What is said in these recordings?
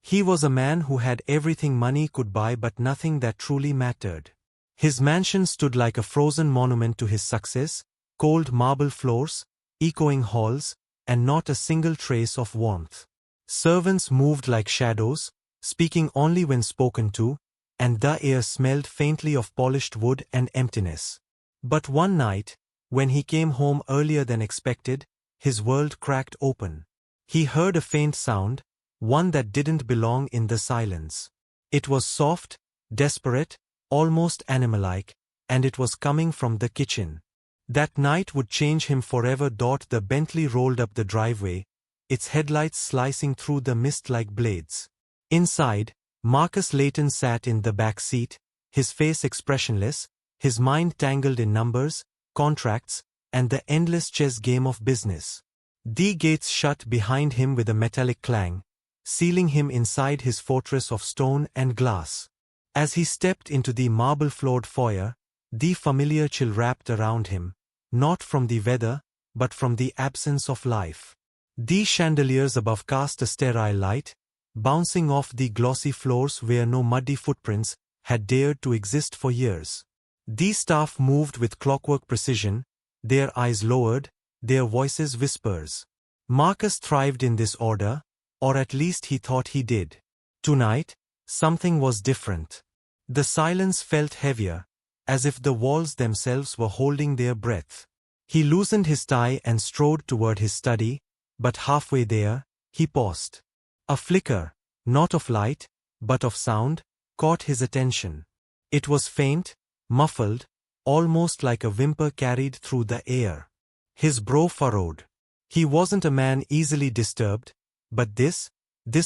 He was a man who had everything money could buy but nothing that truly mattered. His mansion stood like a frozen monument to his success, cold marble floors, echoing halls, and not a single trace of warmth. Servants moved like shadows, speaking only when spoken to, and the air smelled faintly of polished wood and emptiness. But one night, when he came home earlier than expected, his world cracked open. He heard a faint sound, one that didn't belong in the silence. It was soft, desperate, almost animal-like, and it was coming from the kitchen. That night would change him forever. The Bentley rolled up the driveway, its headlights slicing through the mist like blades. Inside, Marcus Layton sat in the back seat, his face expressionless, his mind tangled in numbers, contracts, and the endless chess game of business. The gates shut behind him with a metallic clang, sealing him inside his fortress of stone and glass. As he stepped into the marble-floored foyer, the familiar chill wrapped around him, not from the weather, but from the absence of life. The chandeliers above cast a sterile light, bouncing off the glossy floors where no muddy footprints had dared to exist for years. The staff moved with clockwork precision, their eyes lowered, their voices whispers. Marcus thrived in this order, or at least he thought he did. Tonight, something was different. The silence felt heavier, as if the walls themselves were holding their breath. He loosened his tie and strode toward his study, but halfway there, he paused. A flicker, not of light, but of sound, caught his attention. It was faint, muffled, almost like a whimper carried through the air. His brow furrowed. He wasn't a man easily disturbed, but this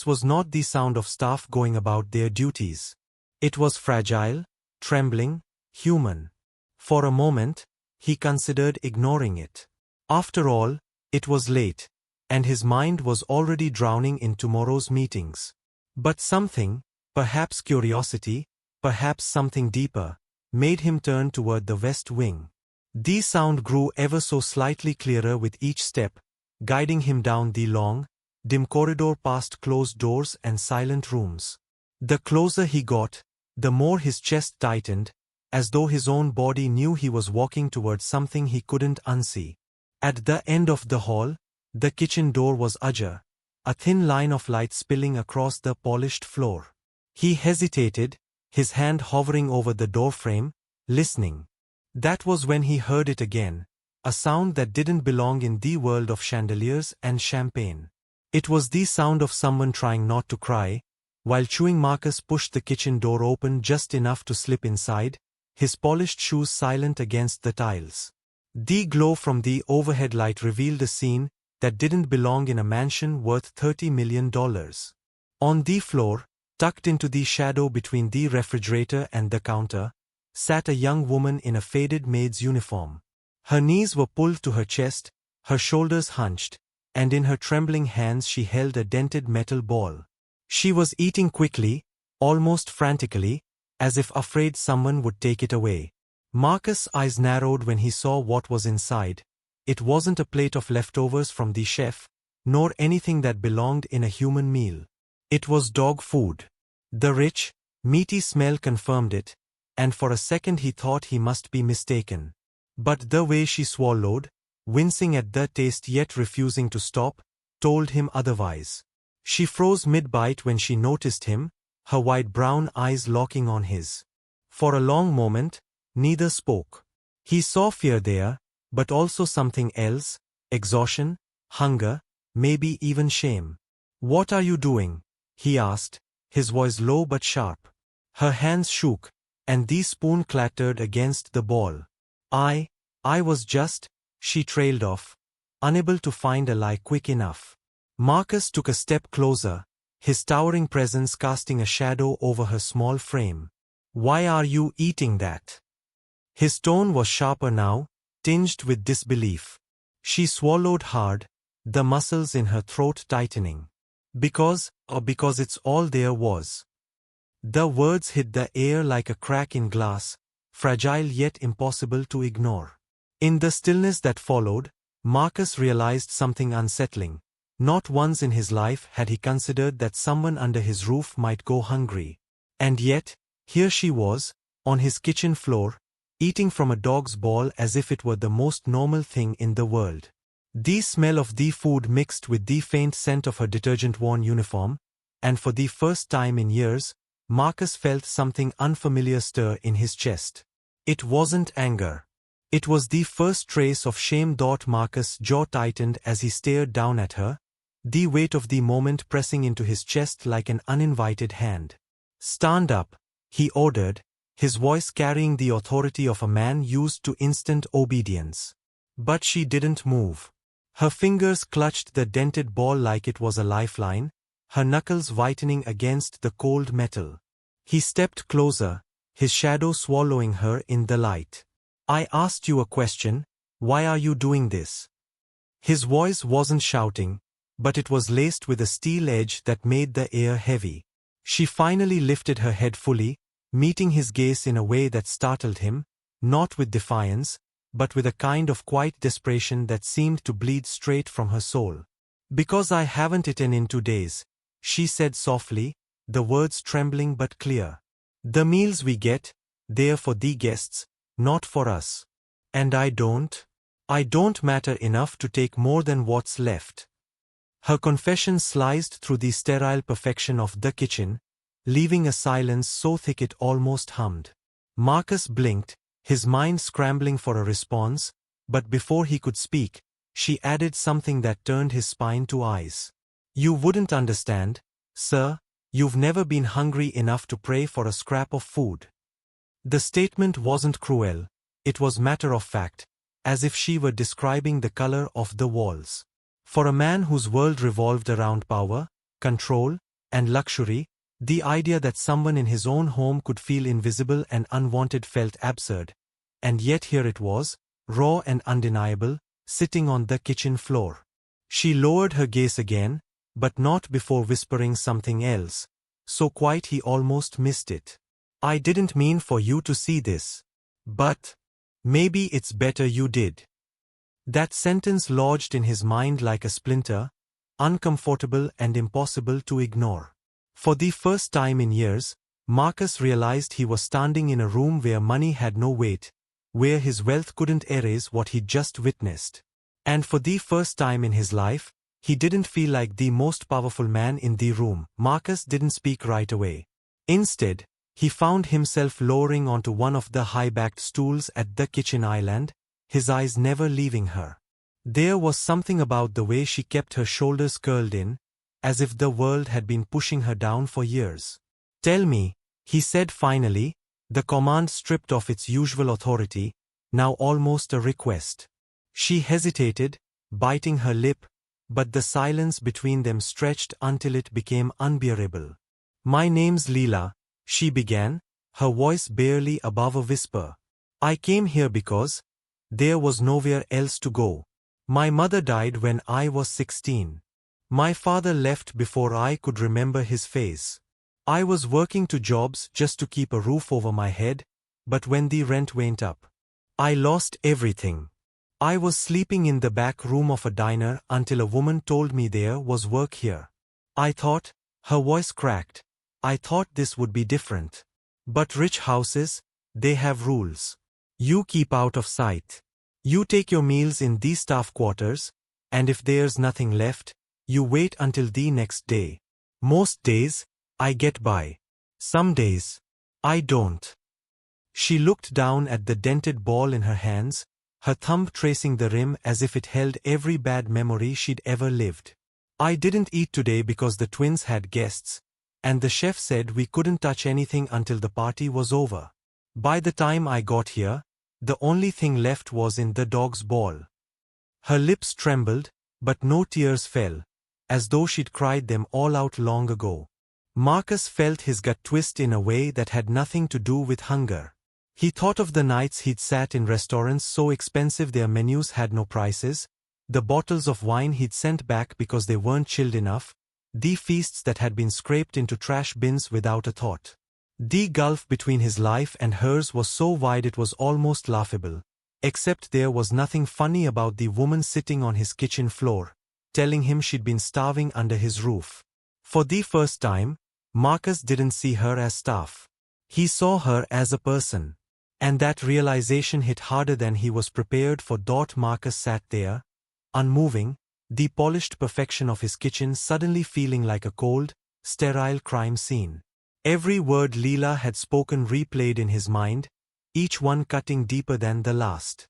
was not the sound of staff going about their duties. It was fragile, trembling, human. For a moment, he considered ignoring it. After all, it was late, and his mind was already drowning in tomorrow's meetings. But something, perhaps curiosity, perhaps something deeper, made him turn toward the west wing. The sound grew ever so slightly clearer with each step, guiding him down the long, dim corridor past closed doors and silent rooms. The closer he got, the more his chest tightened, as though his own body knew he was walking toward something he couldn't unsee. At the end of the hall, the kitchen door was ajar, a thin line of light spilling across the polished floor. He hesitated, his hand hovering over the doorframe, listening. That was when he heard it again, a sound that didn't belong in the world of chandeliers and champagne. It was the sound of someone trying not to cry, while chewing. Marcus pushed the kitchen door open just enough to slip inside, his polished shoes silent against the tiles. The glow from the overhead light revealed a scene that didn't belong in a mansion worth $30 million. On the floor, tucked into the shadow between the refrigerator and the counter, sat a young woman in a faded maid's uniform. Her knees were pulled to her chest, her shoulders hunched, and in her trembling hands she held a dented metal ball. She was eating quickly, almost frantically, as if afraid someone would take it away. Marcus' eyes narrowed when he saw what was inside. It wasn't a plate of leftovers from the chef, nor anything that belonged in a human meal. It was dog food. The rich, meaty smell confirmed it, and for a second he thought he must be mistaken. But the way she swallowed, wincing at the taste yet refusing to stop, told him otherwise. She froze mid-bite when she noticed him, her wide brown eyes locking on his. For a long moment, neither spoke. He saw fear there, but also something else, exhaustion, hunger, maybe even shame. "What are you doing?" he asked, his voice low but sharp. Her hands shook, and the spoon clattered against the bowl. I was just, she trailed off, unable to find a lie quick enough. Marcus took a step closer, his towering presence casting a shadow over her small frame. "Why are you eating that?" His tone was sharper now, tinged with disbelief. She swallowed hard, the muscles in her throat tightening. Because it's all there was." The words hit the air like a crack in glass, fragile yet impossible to ignore. In the stillness that followed, Marcus realized something unsettling. Not once in his life had he considered that someone under his roof might go hungry. And yet, here she was, on his kitchen floor, eating from a dog's ball as if it were the most normal thing in the world. The smell of the food mixed with the faint scent of her detergent-worn uniform, and for the first time in years, Marcus felt something unfamiliar stir in his chest. It wasn't anger. It was the first trace of shame. Marcus' jaw tightened as he stared down at her, the weight of the moment pressing into his chest like an uninvited hand. "Stand up," he ordered, his voice carrying the authority of a man used to instant obedience. But she didn't move. Her fingers clutched the dented ball like it was a lifeline, her knuckles whitening against the cold metal. He stepped closer, his shadow swallowing her in the light. "I asked you a question, why are you doing this?" His voice wasn't shouting, but it was laced with a steel edge that made the air heavy. She finally lifted her head fully, meeting his gaze in a way that startled him, not with defiance, but with a kind of quiet desperation that seemed to bleed straight from her soul. "Because I haven't eaten in 2 days," she said softly, the words trembling but clear. "The meals we get, they're for the guests, not for us. And I don't matter enough to take more than what's left." Her confession sliced through the sterile perfection of the kitchen, leaving a silence so thick it almost hummed. Marcus blinked, his mind scrambling for a response, but before he could speak, she added something that turned his spine to ice. "You wouldn't understand, sir, you've never been hungry enough to pray for a scrap of food." The statement wasn't cruel, it was matter of fact, as if she were describing the color of the walls. For a man whose world revolved around power, control, and luxury, the idea that someone in his own home could feel invisible and unwanted felt absurd. And yet here it was, raw and undeniable, sitting on the kitchen floor. She lowered her gaze again, but not before whispering something else, so quiet he almost missed it. "I didn't mean for you to see this. But maybe it's better you did." That sentence lodged in his mind like a splinter, uncomfortable and impossible to ignore. For the first time in years, Marcus realized he was standing in a room where money had no weight, where his wealth couldn't erase what he'd just witnessed. And for the first time in his life, he didn't feel like the most powerful man in the room. Marcus didn't speak right away. Instead, he found himself lowering onto one of the high-backed stools at the kitchen island, his eyes never leaving her. There was something about the way she kept her shoulders curled in, as if the world had been pushing her down for years. "Tell me," he said finally, the command stripped of its usual authority, now almost a request. She hesitated, biting her lip, but the silence between them stretched until it became unbearable. "My name's Leela," she began, her voice barely above a whisper. "I came here because there was nowhere else to go. My mother died when I was 16. My father left before I could remember his face. I was working 2 jobs just to keep a roof over my head, but when the rent went up, I lost everything. I was sleeping in the back room of a diner until a woman told me there was work here. I thought," her voice cracked, "I thought this would be different. But rich houses, they have rules. You keep out of sight. You take your meals in the staff quarters, and if there's nothing left, you wait until the next day. Most days, I get by. Some days, I don't." She looked down at the dented ball in her hands, her thumb tracing the rim as if it held every bad memory she'd ever lived. "I didn't eat today because the twins had guests, and the chef said we couldn't touch anything until the party was over. By the time I got here, the only thing left was in the dog's ball." Her lips trembled, but no tears fell, as though she'd cried them all out long ago. Marcus felt his gut twist in a way that had nothing to do with hunger. He thought of the nights he'd sat in restaurants so expensive their menus had no prices, the bottles of wine he'd sent back because they weren't chilled enough, the feasts that had been scraped into trash bins without a thought. The gulf between his life and hers was so wide it was almost laughable, except there was nothing funny about the woman sitting on his kitchen floor, telling him she'd been starving under his roof. For the first time, Marcus didn't see her as staff. He saw her as a person. And that realization hit harder than he was prepared for. Marcus sat there, unmoving, the polished perfection of his kitchen suddenly feeling like a cold, sterile crime scene. Every word Leela had spoken replayed in his mind, each one cutting deeper than the last.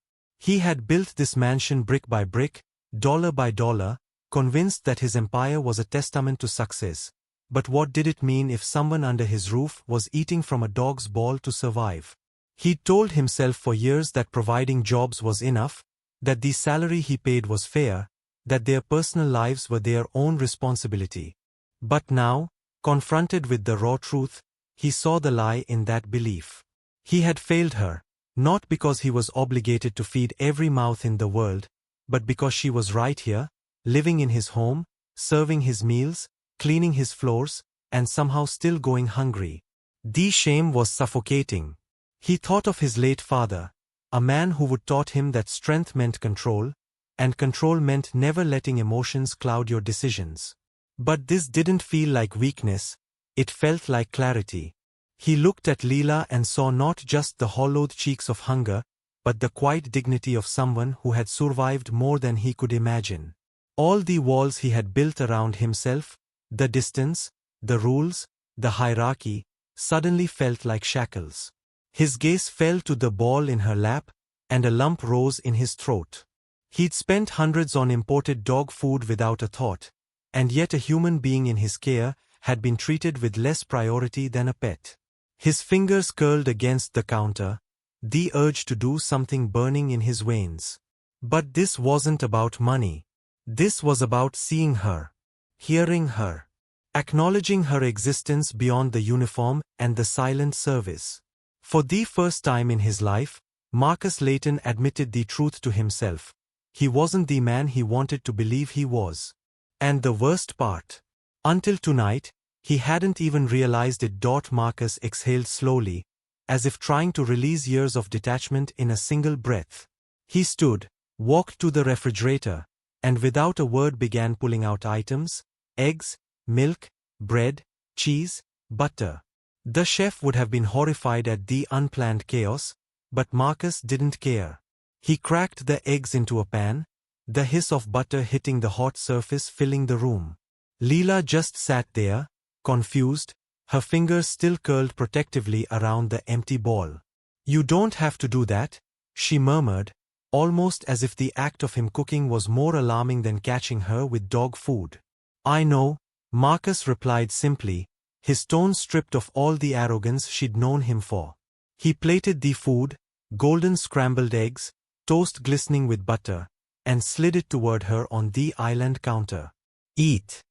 He had built this mansion brick by brick, dollar by dollar, convinced that his empire was a testament to success. But what did it mean if someone under his roof was eating from a dog's ball to survive? He'd told himself for years that providing jobs was enough, that the salary he paid was fair, that their personal lives were their own responsibility. But now, confronted with the raw truth, he saw the lie in that belief. He had failed her, not because he was obligated to feed every mouth in the world, but because she was right here, living in his home, serving his meals, cleaning his floors, and somehow still going hungry. The shame was suffocating. He thought of his late father, a man who would taught him that strength meant control, and control meant never letting emotions cloud your decisions. But this didn't feel like weakness, it felt like clarity. He looked at Leela and saw not just the hollowed cheeks of hunger, but the quiet dignity of someone who had survived more than he could imagine. All the walls he had built around himself, the distance, the rules, the hierarchy, suddenly felt like shackles. His gaze fell to the ball in her lap, and a lump rose in his throat. He'd spent hundreds on imported dog food without a thought, and yet a human being in his care had been treated with less priority than a pet. His fingers curled against the counter, the urge to do something burning in his veins. But this wasn't about money. This was about seeing her, hearing her, acknowledging her existence beyond the uniform and the silent service. For the first time in his life, Marcus Layton admitted the truth to himself. He wasn't the man he wanted to believe he was. And the worst part, until tonight, he hadn't even realized it. Marcus exhaled slowly, as if trying to release years of detachment in a single breath. He stood, walked to the refrigerator, and without a word began pulling out items: eggs, milk, bread, cheese, butter. The chef would have been horrified at the unplanned chaos, but Marcus didn't care. He cracked the eggs into a pan, the hiss of butter hitting the hot surface filling the room. Leela just sat there, confused, her fingers still curled protectively around the empty ball. "You don't have to do that," she murmured, almost as if the act of him cooking was more alarming than catching her with dog food. "I know," Marcus replied simply, his tone stripped of all the arrogance she'd known him for. He plated the food, golden scrambled eggs, toast glistening with butter, and slid it toward her on the island counter. "Eat."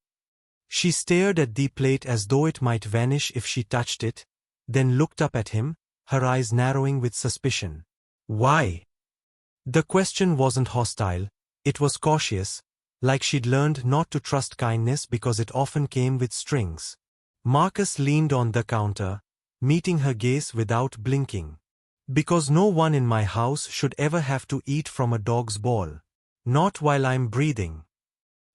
She stared at the plate as though it might vanish if she touched it, then looked up at him, her eyes narrowing with suspicion. "Why?" The question wasn't hostile, it was cautious, like she'd learned not to trust kindness because it often came with strings. Marcus leaned on the counter, meeting her gaze without blinking. "Because no one in my house should ever have to eat from a dog's ball. Not while I'm breathing."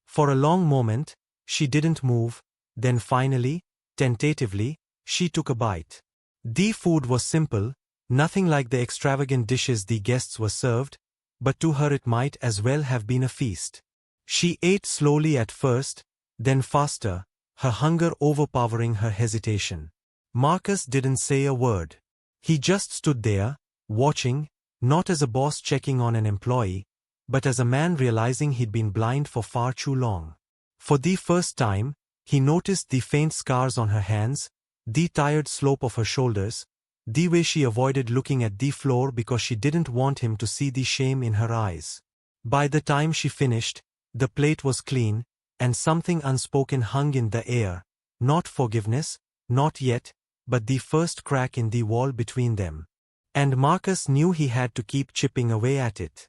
For a long moment, she didn't move, then finally, tentatively, she took a bite. The food was simple, nothing like the extravagant dishes the guests were served, but to her it might as well have been a feast. She ate slowly at first, then faster, her hunger overpowering her hesitation. Marcus didn't say a word. He just stood there, watching, not as a boss checking on an employee, but as a man realizing he'd been blind for far too long. For the first time, he noticed the faint scars on her hands, the tired slope of her shoulders, the way she avoided looking at the floor because she didn't want him to see the shame in her eyes. By the time she finished, the plate was clean, and something unspoken hung in the air, not forgiveness, not yet, but the first crack in the wall between them. And Marcus knew he had to keep chipping away at it.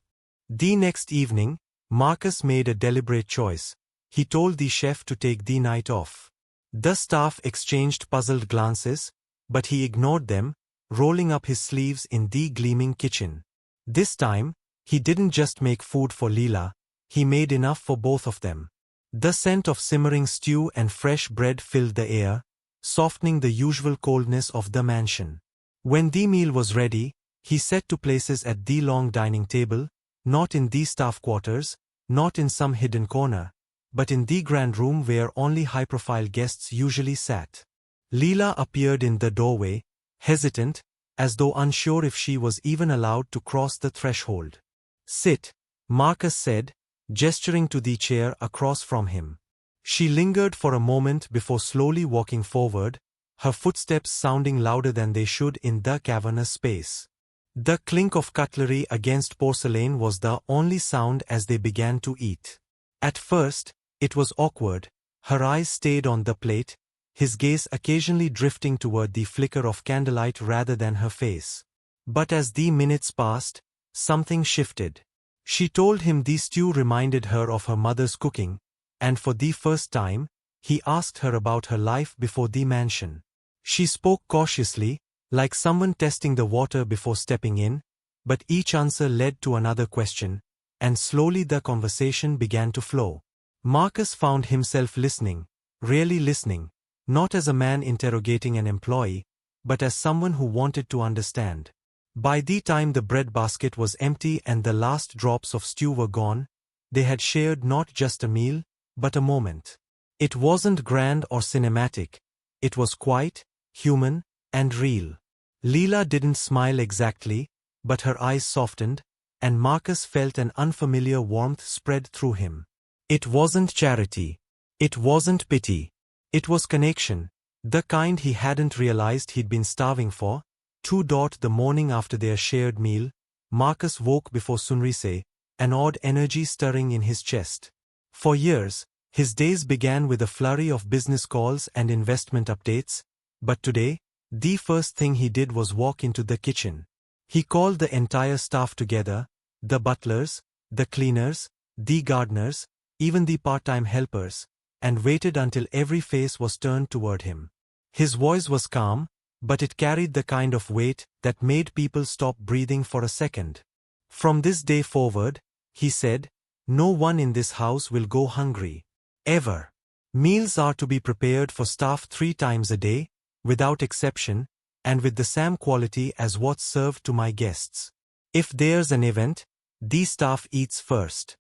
The next evening, Marcus made a deliberate choice. He told the chef to take the night off. The staff exchanged puzzled glances, but he ignored them, rolling up his sleeves in the gleaming kitchen. This time, he didn't just make food for Leela, he made enough for both of them. The scent of simmering stew and fresh bread filled the air, softening the usual coldness of the mansion. When the meal was ready, he set to places at the long dining table, not in the staff quarters, not in some hidden corner, but in the grand room where only high-profile guests usually sat. Leela appeared in the doorway, hesitant, as though unsure if she was even allowed to cross the threshold. "Sit," Marcus said, gesturing to the chair across from him. She lingered for a moment before slowly walking forward, her footsteps sounding louder than they should in the cavernous space. The clink of cutlery against porcelain was the only sound as they began to eat. At first, it was awkward. Her eyes stayed on the plate, his gaze occasionally drifting toward the flicker of candlelight rather than her face. But as the minutes passed, something shifted. She told him the stew reminded her of her mother's cooking, and for the first time, he asked her about her life before the mansion. She spoke cautiously, like someone testing the water before stepping in, but each answer led to another question, and slowly the conversation began to flow. Marcus found himself listening, really listening, not as a man interrogating an employee, but as someone who wanted to understand. By the time the breadbasket was empty and the last drops of stew were gone, they had shared not just a meal, but a moment. It wasn't grand or cinematic. It was quiet, human, and real. Leela didn't smile exactly, but her eyes softened, and Marcus felt an unfamiliar warmth spread through him. It wasn't charity. It wasn't pity. It was connection, the kind he hadn't realized he'd been starving for. The morning after their shared meal, Marcus woke before sunrise, an odd energy stirring in his chest. For years, his days began with a flurry of business calls and investment updates, but today, the first thing he did was walk into the kitchen. He called the entire staff together, the butlers, the cleaners, the gardeners, even the part-time helpers, and waited until every face was turned toward him. His voice was calm, but it carried the kind of weight that made people stop breathing for a second. "From this day forward," he said, "no one in this house will go hungry. Ever. Meals are to be prepared for staff 3 times a day, without exception, and with the same quality as what's served to my guests. If there's an event, the staff eats first."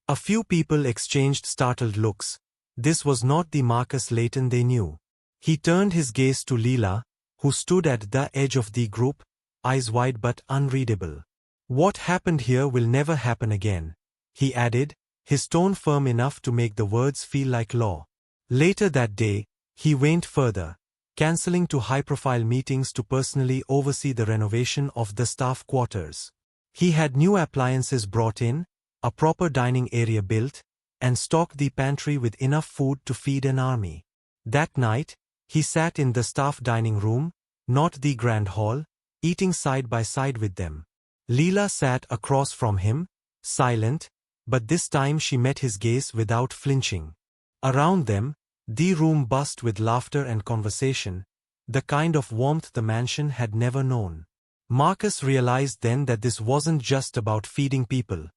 A few people exchanged startled looks. This was not the Marcus Layton they knew. He turned his gaze to Leela, who stood at the edge of the group, eyes wide but unreadable. "What happened here will never happen again," he added, his tone firm enough to make the words feel like law. Later that day, he went further, cancelling 2 high-profile meetings to personally oversee the renovation of the staff quarters. He had new appliances brought in, a proper dining area built, and stocked the pantry with enough food to feed an army. That night, he sat in the staff dining room, not the grand hall, eating side by side with them. Leela sat across from him, silent, but this time she met his gaze without flinching. Around them, the room buzzed with laughter and conversation, the kind of warmth the mansion had never known. Marcus realized then that this wasn't just about feeding people.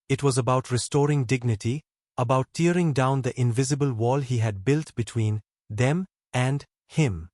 It was about restoring dignity, about tearing down the invisible wall he had built between them and him.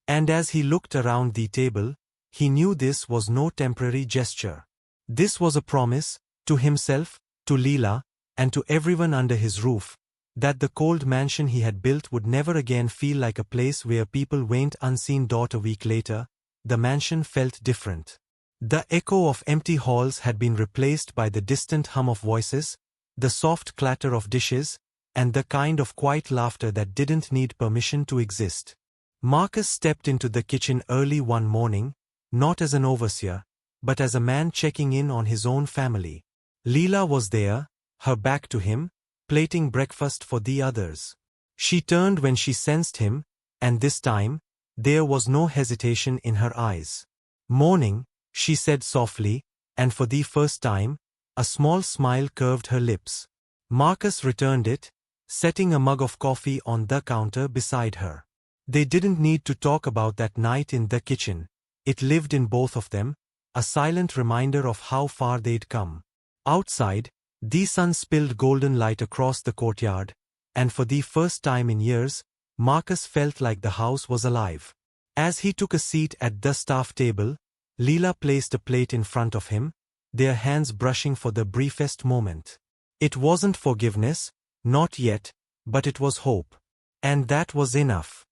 And as he looked around the table, he knew this was no temporary gesture. This was a promise, to himself, to Leela, and to everyone under his roof, that the cold mansion he had built would never again feel like a place where people went unseen. A week later, the mansion felt different. The echo of empty halls had been replaced by the distant hum of voices, the soft clatter of dishes, and the kind of quiet laughter that didn't need permission to exist. Marcus stepped into the kitchen early one morning, not as an overseer, but as a man checking in on his own family. Leela was there, her back to him, plating breakfast for the others. She turned when she sensed him, and this time, there was no hesitation in her eyes. "Morning," she said softly, and for the first time, a small smile curved her lips. Marcus returned it, setting a mug of coffee on the counter beside her. They didn't need to talk about that night in the kitchen. It lived in both of them, a silent reminder of how far they'd come. Outside, the sun spilled golden light across the courtyard, and for the first time in years, Marcus felt like the house was alive. As he took a seat at the staff table, Leela placed a plate in front of him, their hands brushing for the briefest moment. It wasn't forgiveness, not yet, but it was hope. And that was enough.